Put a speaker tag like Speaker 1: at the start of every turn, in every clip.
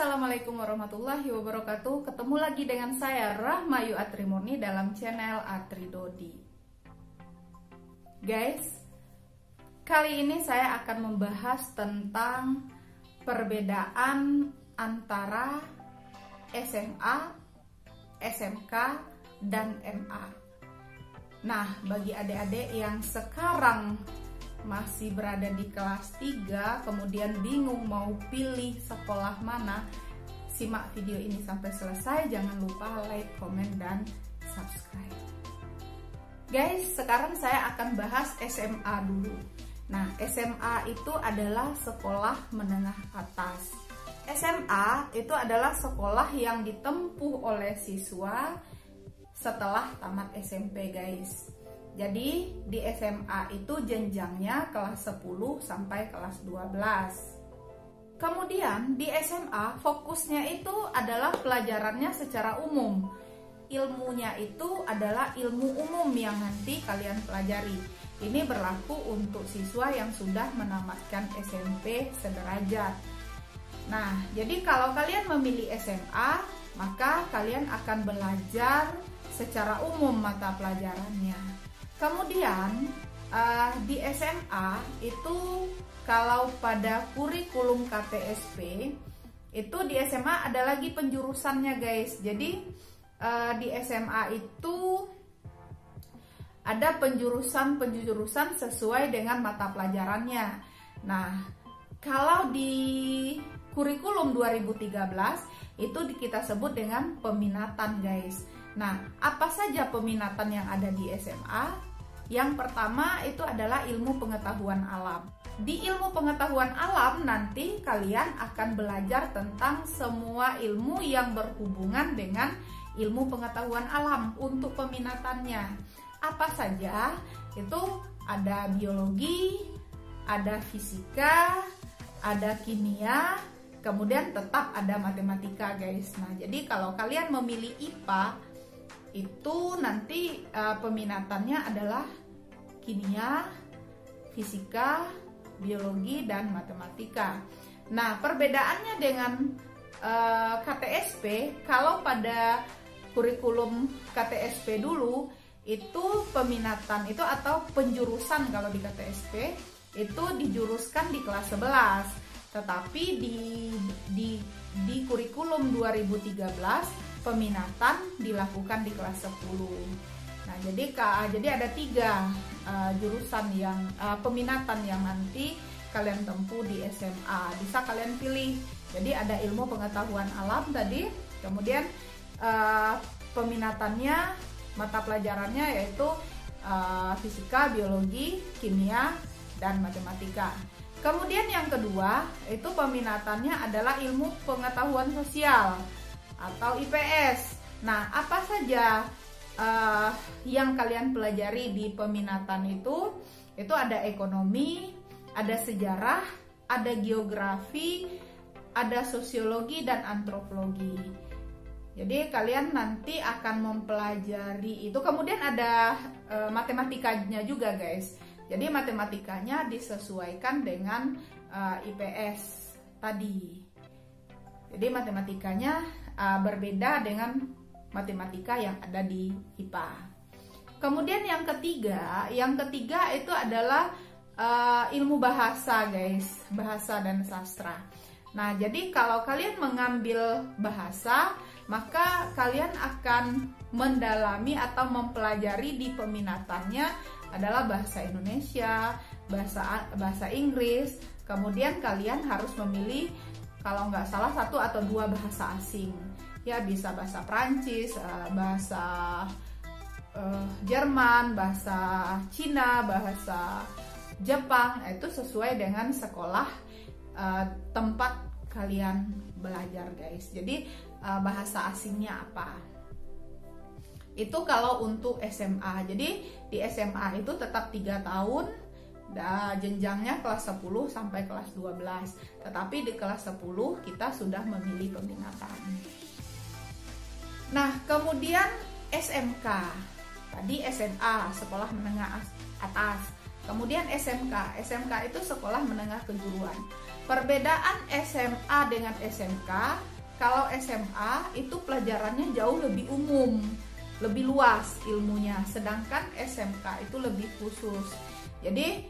Speaker 1: Assalamualaikum warahmatullahi wabarakatuh. Ketemu lagi dengan saya Rahmayu Atrimurni dalam channel Atridodi. Guys, kali ini saya akan membahas tentang perbedaan antara SMA, SMK, dan MA. Nah, bagi adik-adik yang sekarang masih berada di kelas 3, kemudian bingung mau pilih sekolah mana, simak video ini sampai selesai. Jangan lupa like, komen, dan subscribe. Guys, sekarang saya akan bahas SMA dulu. Nah, SMA itu adalah sekolah menengah atas. SMA itu adalah sekolah yang ditempuh oleh siswa setelah tamat SMP, guys. Jadi di SMA itu jenjangnya kelas 10 sampai kelas 12. Kemudian di SMA fokusnya itu adalah pelajarannya secara umum. Ilmunya itu adalah ilmu umum yang nanti kalian pelajari. Ini berlaku untuk siswa yang sudah menamatkan SMP sederajat. Nah, jadi kalau kalian memilih SMA, maka kalian akan belajar secara umum mata pelajarannya. Kemudian di SMA itu kalau pada kurikulum KTSP itu di SMA ada lagi penjurusannya, guys. Jadi di SMA itu ada penjurusan sesuai dengan mata pelajarannya. Nah, kalau di kurikulum 2013 itu kita sebut dengan peminatan, guys. Nah, apa saja peminatan yang ada di SMA? Yang pertama itu adalah ilmu pengetahuan alam. Di ilmu pengetahuan alam nanti kalian akan belajar tentang semua ilmu yang berhubungan dengan ilmu pengetahuan alam untuk peminatannya. Apa saja? Itu ada biologi, ada fisika, ada kimia, kemudian tetap ada matematika, guys. Nah, jadi kalau kalian memilih IPA, itu nanti peminatannya adalah kimia, fisika, biologi, dan matematika. Nah, perbedaannya dengan KTSP, kalau pada kurikulum KTSP dulu itu peminatan itu atau penjurusan kalau di KTSP itu dijuruskan di kelas 11, tetapi di kurikulum 2013 peminatan dilakukan di kelas 10. Nah, jadi ada 3 jurusan yang peminatan yang nanti kalian tempuh di SMA. Bisa kalian pilih. Jadi ada ilmu pengetahuan alam tadi, kemudian peminatannya, mata pelajarannya yaitu fisika, biologi, kimia, dan matematika. Kemudian yang kedua, itu peminatannya adalah ilmu pengetahuan sosial atau IPS. Nah, apa saja yang kalian pelajari di peminatan itu ada ekonomi, ada sejarah, ada geografi, ada sosiologi, dan antropologi. Jadi kalian nanti akan mempelajari itu. Kemudian ada matematikanya juga, guys. Jadi matematikanya disesuaikan dengan IPS tadi. Jadi matematikanya berbeda dengan matematika yang ada di IPA. Kemudian yang ketiga itu adalah ilmu bahasa, guys, bahasa dan sastra. Nah, jadi kalau kalian mengambil bahasa, maka kalian akan mendalami atau mempelajari di peminatannya adalah bahasa Indonesia, bahasa Inggris. Kemudian kalian harus memilih kalau nggak salah 1 atau 2 bahasa asing. Ya, bisa bahasa Prancis, bahasa Jerman, bahasa Cina, bahasa Jepang. Itu sesuai dengan sekolah tempat kalian belajar, guys. Jadi bahasa asingnya apa? Itu kalau untuk SMA. Jadi di SMA itu tetap 3 tahun. Jenjangnya kelas 10 sampai kelas 12. Tetapi di kelas 10 kita sudah memilih peminatan. Nah, kemudian SMK. Tadi SMA, sekolah menengah atas. Kemudian SMK. SMK itu sekolah menengah kejuruan. Perbedaan SMA dengan SMK, kalau SMA itu pelajarannya jauh lebih umum, lebih luas ilmunya, sedangkan SMK itu lebih khusus. Jadi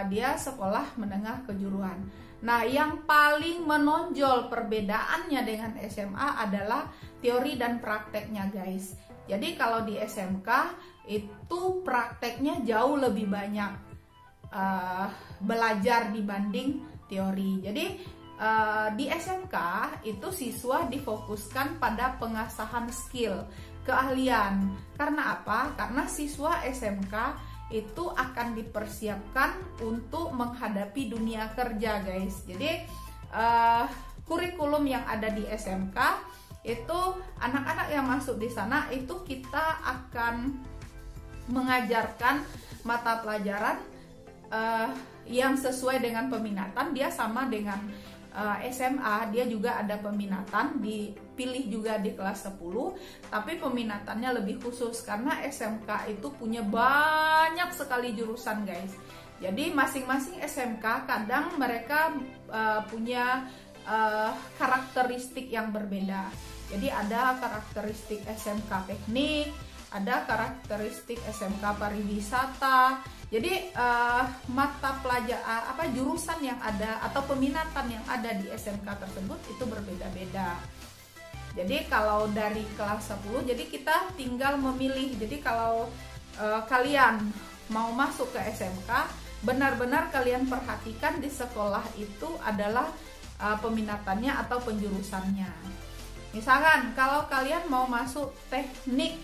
Speaker 1: dia sekolah menengah kejuruan. Nah, yang paling menonjol perbedaannya dengan SMA adalah teori dan prakteknya, guys. Jadi kalau di SMK itu prakteknya jauh lebih banyak belajar dibanding teori. Jadi di SMK itu siswa difokuskan pada pengasahan skill, keahlian. Karena apa? Karena siswa SMK itu akan dipersiapkan untuk menghadapi dunia kerja, guys. Jadi kurikulum yang ada di SMK itu anak-anak yang masuk di sana itu kita akan mengajarkan mata pelajaran yang sesuai dengan peminatan. Dia sama dengan SMA, dia juga ada peminatan, dipilih juga di kelas 10, tapi peminatannya lebih khusus karena SMK itu punya banyak sekali jurusan, guys. Jadi masing-masing SMK kadang mereka punya karakteristik yang berbeda. Jadi ada karakteristik SMK teknik, ada karakteristik SMK pariwisata. Jadi mata pelajaran jurusan yang ada atau peminatan yang ada di SMK tersebut itu berbeda-beda. Jadi kalau dari kelas 10, jadi kita tinggal memilih. Jadi kalau kalian mau masuk ke SMK, benar-benar kalian perhatikan di sekolah itu adalah peminatannya atau penjurusannya. Misalkan kalau kalian mau masuk teknik,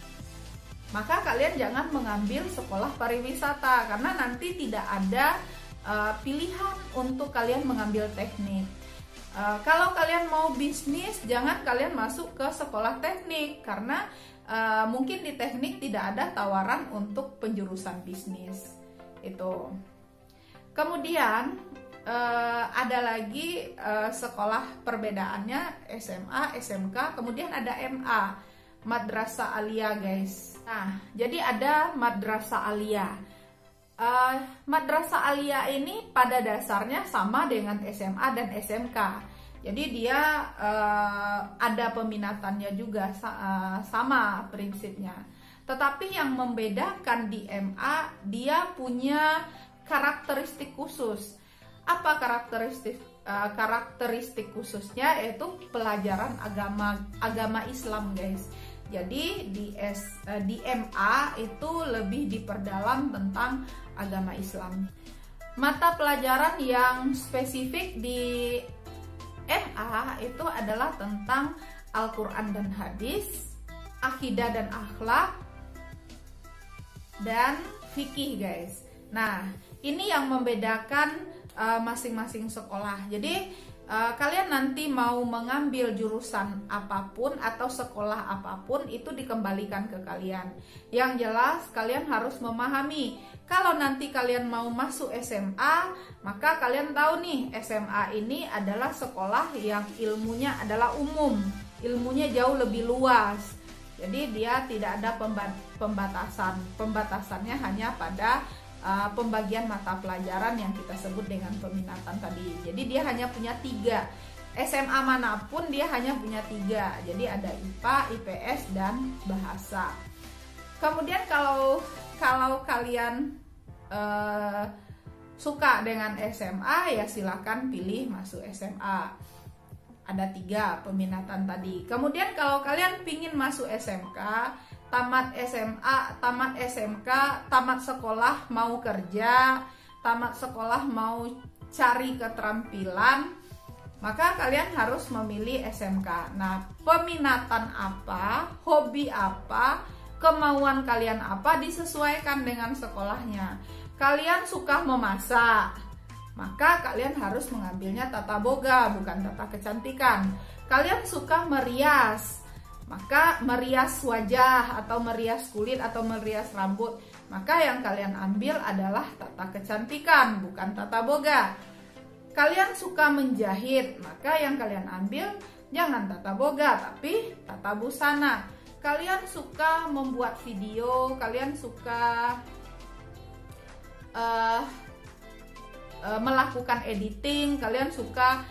Speaker 1: maka kalian jangan mengambil sekolah pariwisata karena nanti tidak ada pilihan untuk kalian mengambil teknik. Kalau kalian mau bisnis, jangan kalian masuk ke sekolah teknik karena mungkin di teknik tidak ada tawaran untuk penjurusan bisnis. Itu. Kemudian ada lagi sekolah perbedaannya SMA, SMK, kemudian ada MA, Madrasah Aliyah, guys. Nah, jadi ada Madrasah Aliyah. Madrasah Aliyah ini pada dasarnya sama dengan SMA dan SMK. Jadi dia ada peminatannya juga, sama prinsipnya. Tetapi yang membedakan di MA, dia punya karakteristik khusus. Apa karakteristik khususnya? Yaitu pelajaran agama Islam, guys. Jadi di MA itu lebih diperdalam tentang agama Islam. Mata pelajaran yang spesifik di MA itu adalah tentang Al-Quran dan Hadis, akidah dan akhlak, dan fikih, guys. Nah, ini yang membedakan masing-masing sekolah. Jadi kalian nanti mau mengambil jurusan apapun atau sekolah apapun itu dikembalikan ke kalian. Yang jelas kalian harus memahami, kalau nanti kalian mau masuk SMA, maka kalian tahu nih, SMA ini adalah sekolah yang ilmunya adalah umum, ilmunya jauh lebih luas. Jadi dia tidak ada pembatasan. Pembatasannya hanya pada pembagian mata pelajaran yang kita sebut dengan peminatan tadi. Jadi dia hanya punya 3. SMA manapun dia hanya punya 3. Jadi ada IPA, IPS, dan bahasa. Kemudian kalau kalian suka dengan SMA, ya silakan pilih masuk SMA. Ada 3 peminatan tadi. Kemudian kalau kalian pingin masuk SMK, tamat SMA, tamat SMK, tamat sekolah mau kerja, tamat sekolah mau cari keterampilan, maka kalian harus memilih SMK. Nah, peminatan apa, hobi apa, kemauan kalian apa disesuaikan dengan sekolahnya. Kalian suka memasak, maka kalian harus mengambilnya tata boga, bukan tata kecantikan. Kalian suka merias, maka merias wajah atau merias kulit atau merias rambut, maka yang kalian ambil adalah tata kecantikan, bukan tata boga. Kalian suka menjahit, maka yang kalian ambil jangan tata boga tapi tata busana. Kalian suka membuat video, kalian suka melakukan editing, kalian suka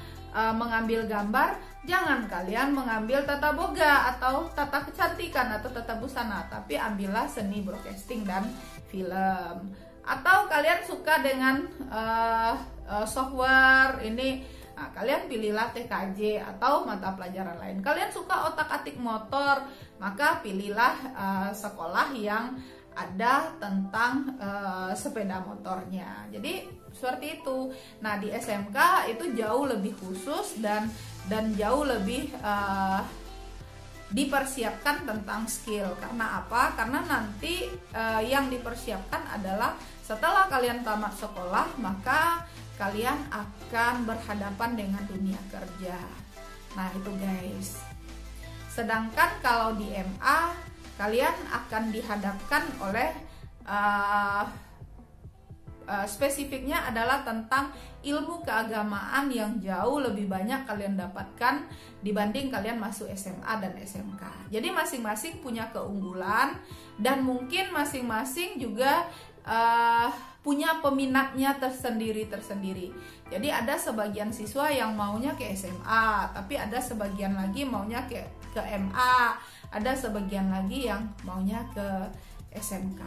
Speaker 1: mengambil gambar, jangan kalian mengambil tata boga atau tata kecantikan atau tata busana, tapi ambillah seni broadcasting dan film. Atau kalian suka dengan software ini, nah, kalian pilihlah TKJ atau mata pelajaran lain. Kalian suka otak-atik motor, maka pilihlah sekolah yang ada tentang sepeda motornya. Jadi seperti itu. Nah, di SMK itu jauh lebih khusus dan jauh lebih dipersiapkan tentang skill. Karena apa? Karena nanti yang dipersiapkan adalah setelah kalian tamat sekolah, maka kalian akan berhadapan dengan dunia kerja. Nah, itu guys. Sedangkan kalau di MA, kalian akan dihadapkan oleh spesifiknya adalah tentang ilmu keagamaan yang jauh lebih banyak kalian dapatkan dibanding kalian masuk SMA dan SMK. Jadi masing-masing punya keunggulan dan mungkin masing-masing juga punya peminatnya tersendiri. Jadi ada sebagian siswa yang maunya ke SMA, tapi ada sebagian lagi maunya ke MA, ada sebagian lagi yang maunya ke SMK.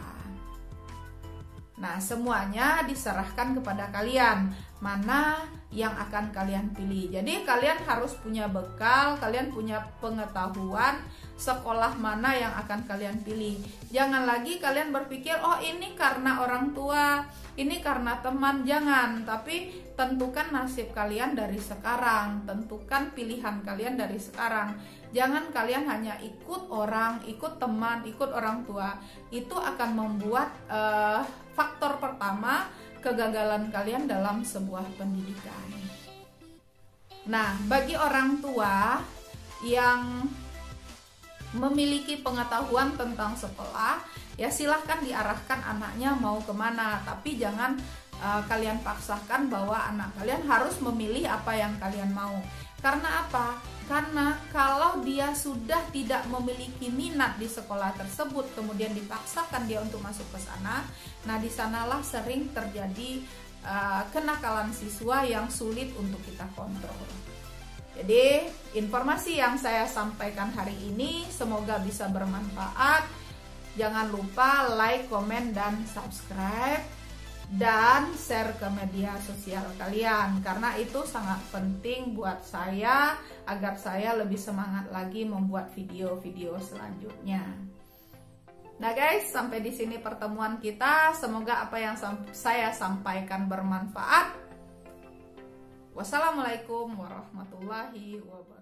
Speaker 1: Nah, semuanya diserahkan kepada kalian, mana yang akan kalian pilih. Jadi kalian harus punya bekal, kalian punya pengetahuan sekolah mana yang akan kalian pilih. Jangan lagi kalian berpikir, oh ini karena orang tua, ini karena teman. Jangan, tapi tentukan nasib kalian dari sekarang, tentukan pilihan kalian dari sekarang. Jangan kalian hanya ikut orang, ikut teman, ikut orang tua. Itu akan membuat faktor pertama kegagalan kalian dalam sebuah pendidikan. Nah, bagi orang tua yang memiliki pengetahuan tentang sekolah, ya silahkan diarahkan anaknya mau kemana, tapi jangan kalian paksakan bahwa anak kalian harus memilih apa yang kalian mau. Karena apa? Karena kalau dia sudah tidak memiliki minat di sekolah tersebut, kemudian dipaksakan dia untuk masuk ke sana, nah di sanalah sering terjadi kenakalan siswa yang sulit untuk kita kontrol. Jadi informasi yang saya sampaikan hari ini semoga bisa bermanfaat. Jangan lupa like, komen, dan subscribe, dan share ke media sosial kalian, karena itu sangat penting buat saya agar saya lebih semangat lagi membuat video-video selanjutnya. Nah guys, sampai di sini pertemuan kita. Semoga apa yang saya sampaikan bermanfaat. Wassalamualaikum warahmatullahi wabarakatuh.